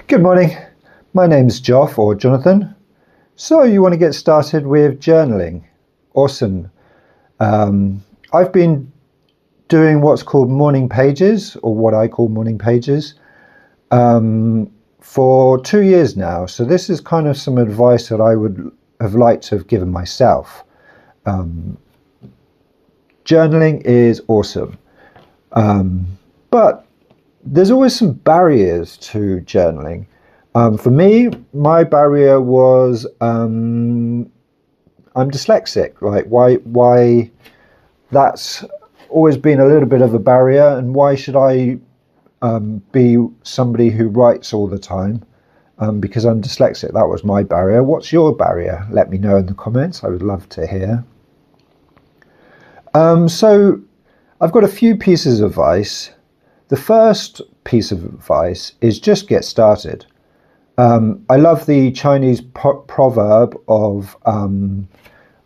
Good morning, my name's Joff or Jonathan. So you want to get started with journaling? Awesome. I've been doing what's called morning pages, or what I call morning pages, for 2 years now. So this is kind of some advice that I would have liked to have given myself. Journaling is awesome, but there's always some barriers to journaling. For me, my barrier was I'm dyslexic. Like, why that's always been a little bit of a barrier, and why should I be somebody who writes all the time because I'm dyslexic? That was my barrier. What's your barrier? Let me know in the comments. I would love to hear. So I've got a few pieces of advice. The first piece of advice is just get started. I love the Chinese proverb of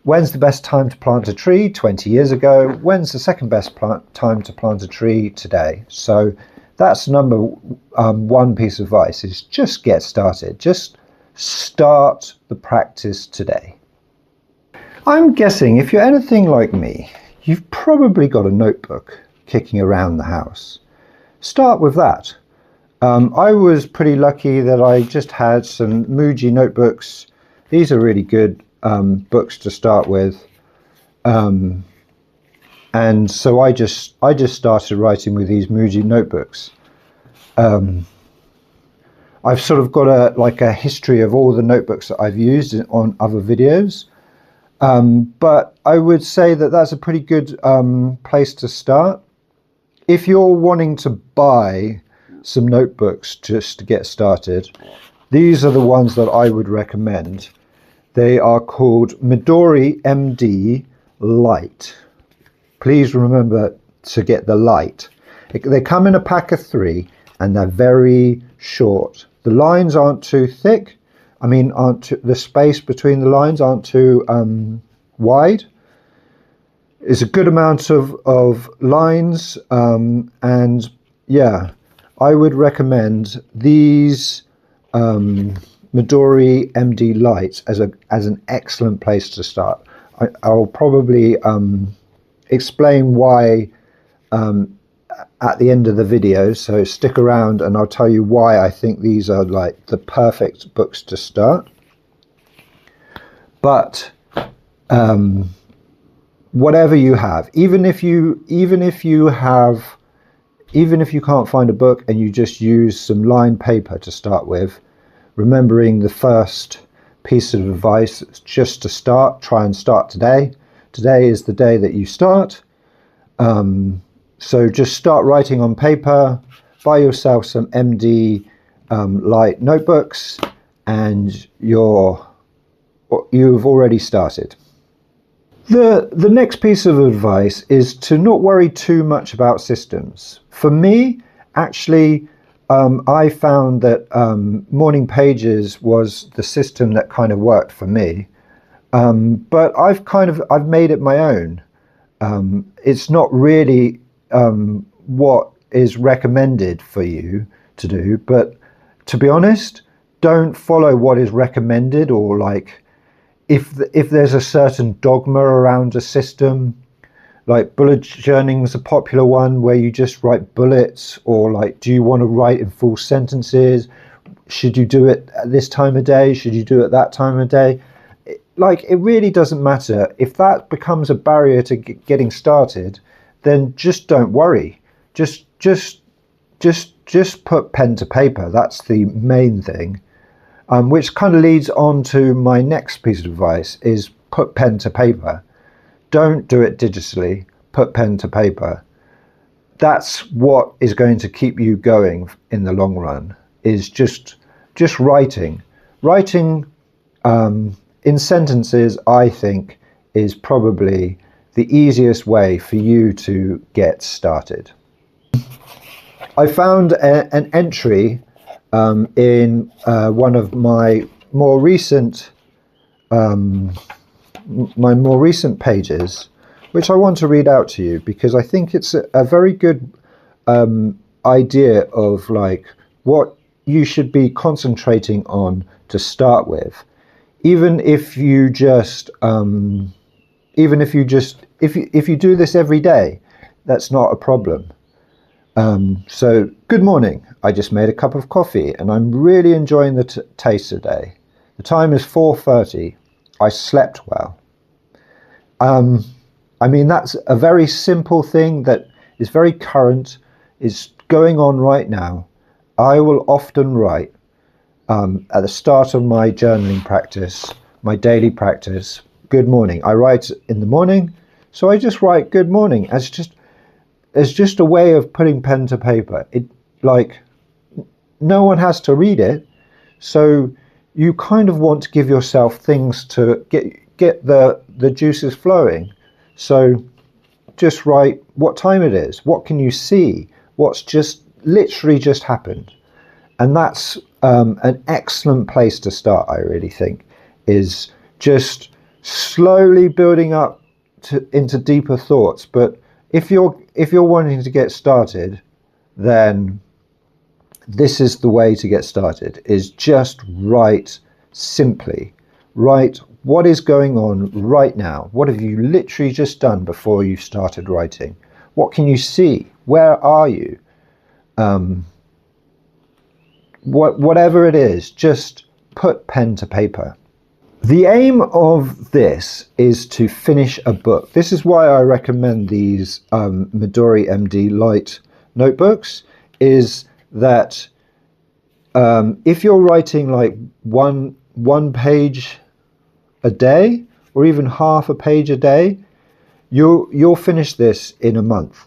when's the best time to plant a tree? 20 years ago. When's the second best time to plant a tree? Today. So that's number one piece of advice, is just get started. Just start the practice today. I'm guessing if you're anything like me, you've probably got a notebook kicking around the house. Start with that. I was pretty lucky that I just had some Muji notebooks. These are really good books to start with. And so I just started writing with these Muji notebooks. I've sort of got a history of all the notebooks that I've used on other videos. But I would say that that's a pretty good place to start. If you're wanting to buy some notebooks just to get started, these are the ones that I would recommend. They are called Midori MD Light. Please remember to get the light. They come in a pack of 3 and they're very short. The lines aren't too thick. The space between the lines aren't too wide. It's a good amount of lines, and yeah, I would recommend these Midori MD Lights as an excellent place to start. I'll probably explain why at the end of the video, so stick around and I'll tell you why I think these are like the perfect books to start. But whatever you have, even if you can't find a book and you just use some lined paper to start with, remembering the first piece of advice is just to start. Try and start today. Today is the day that you start. So just start writing on paper. Buy yourself some MD light notebooks, and you've already started. The next piece of advice is to not worry too much about systems. For me, actually, I found that Morning Pages was the system that kind of worked for me. But I've made it my own. It's not really what is recommended for you to do, but to be honest, don't follow what is recommended, or like if there's a certain dogma around a system, like bullet journaling is a popular one where you just write bullets, or like, do you want to write in full sentences? Should you do it at this time of day? Should you do it that time of day? Like, it really doesn't matter. If that becomes a barrier to getting started, then just don't worry. Just put pen to paper. That's the main thing. Which kind of leads on to my next piece of advice, is put pen to paper. Don't do it digitally. Put pen to paper. That's what is going to keep you going in the long run, is just writing. Writing in sentences, I think, is probably the easiest way for you to get started. I found an entry in one of my more recent pages, which I want to read out to you because I think it's a very good idea of like what you should be concentrating on to start with. Even if you just if you do this every day, that's not a problem. So good morning. I just made a cup of coffee and I'm really enjoying the taste today. The time is 4:30. I slept well. I mean, that's a very simple thing that is very current, is going on right now. I will often write at the start of my journaling practice, my daily practice, good morning. I write in the morning, so I just write good morning as just a way of putting pen to paper. It, like, no one has to read it, so you kind of want to give yourself things to get the juices flowing. So just write what time it is, what can you see, what's just literally just happened. And that's an excellent place to start, I really think, is just slowly building up into deeper thoughts. But if you're wanting to get started, then this is the way to get started, is just write simply. Write what is going on right now. What have you literally just done before you started writing? What can you see? Where are you? Whatever it is, just put pen to paper. The aim of this is to finish a book. This is why I recommend these Midori MD Light notebooks, is that if you're writing like one page a day, or even half a page a day, you'll finish this in a month,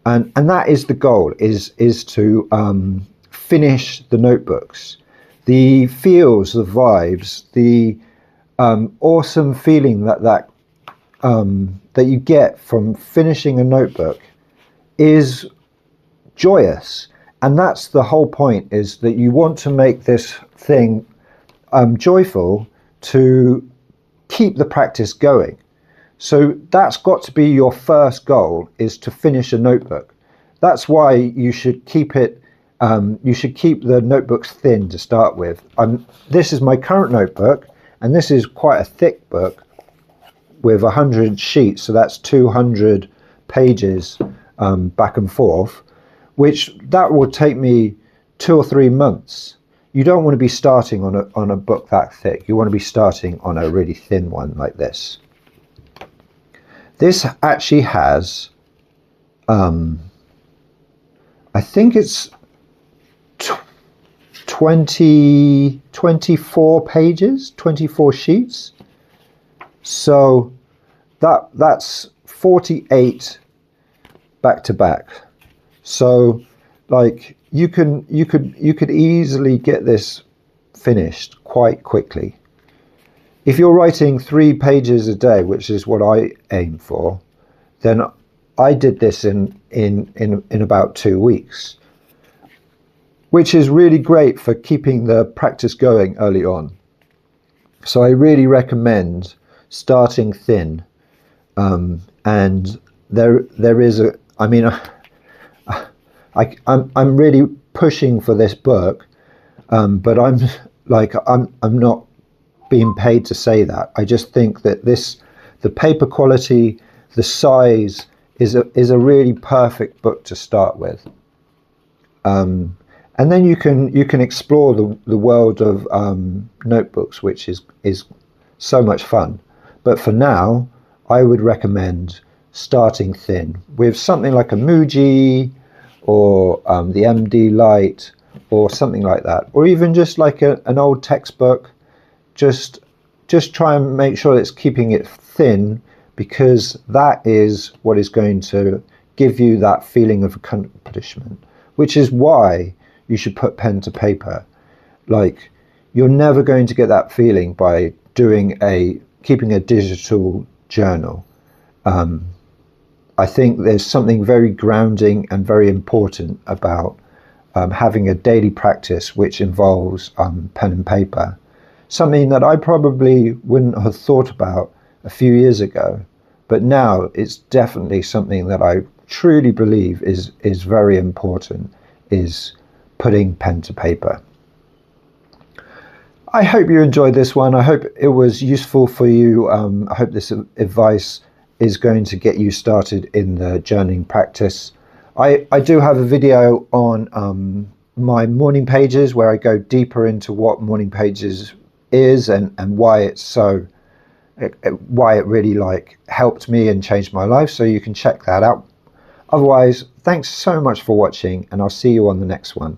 and that is the goal, is to finish the notebooks. The feels, the vibes, the awesome feeling that you get from finishing a notebook is joyous. And that's the whole point, is that you want to make this thing joyful to keep the practice going. So that's got to be your first goal, is to finish a notebook. That's why you should keep it. You should keep the notebooks thin to start with. This is my current notebook, and this is quite a thick book with 100 sheets, so that's 200 pages back and forth, which that will take me 2 or 3 months. You don't want to be starting on a book that thick. You want to be starting on a really thin one like this. This actually has, I think it's 24 pages, 24 sheets. So that's 48 back to back. So like you could easily get this finished quite quickly. If you're writing 3 pages a day, which is what I aim for, then I did this in about 2 weeks, which is really great for keeping the practice going early on. So I really recommend starting thin. And there is a, I mean, I'm really pushing for this book, but I'm not being paid to say that. I just think that the paper quality, the size is a really perfect book to start with. And then you can explore the world of notebooks, which is so much fun. But for now, I would recommend starting thin with something like a Muji or the MD Lite or something like that, or even just like an old textbook. Just try and make sure it's keeping it thin, because that is what is going to give you that feeling of accomplishment, which is why you should put pen to paper. Like, you're never going to get that feeling by keeping a digital journal. I think there's something very grounding and very important about having a daily practice which involves pen and paper. Something that I probably wouldn't have thought about a few years ago, but now it's definitely something that I truly believe is very important, is putting pen to paper. I hope you enjoyed this one. I hope it was useful for you. I hope this advice is going to get you started in the journaling practice. I do have a video on my morning pages where I go deeper into what morning pages is and why it's so, why it really helped me and changed my life. So you can check that out. Otherwise, thanks so much for watching, and I'll see you on the next one.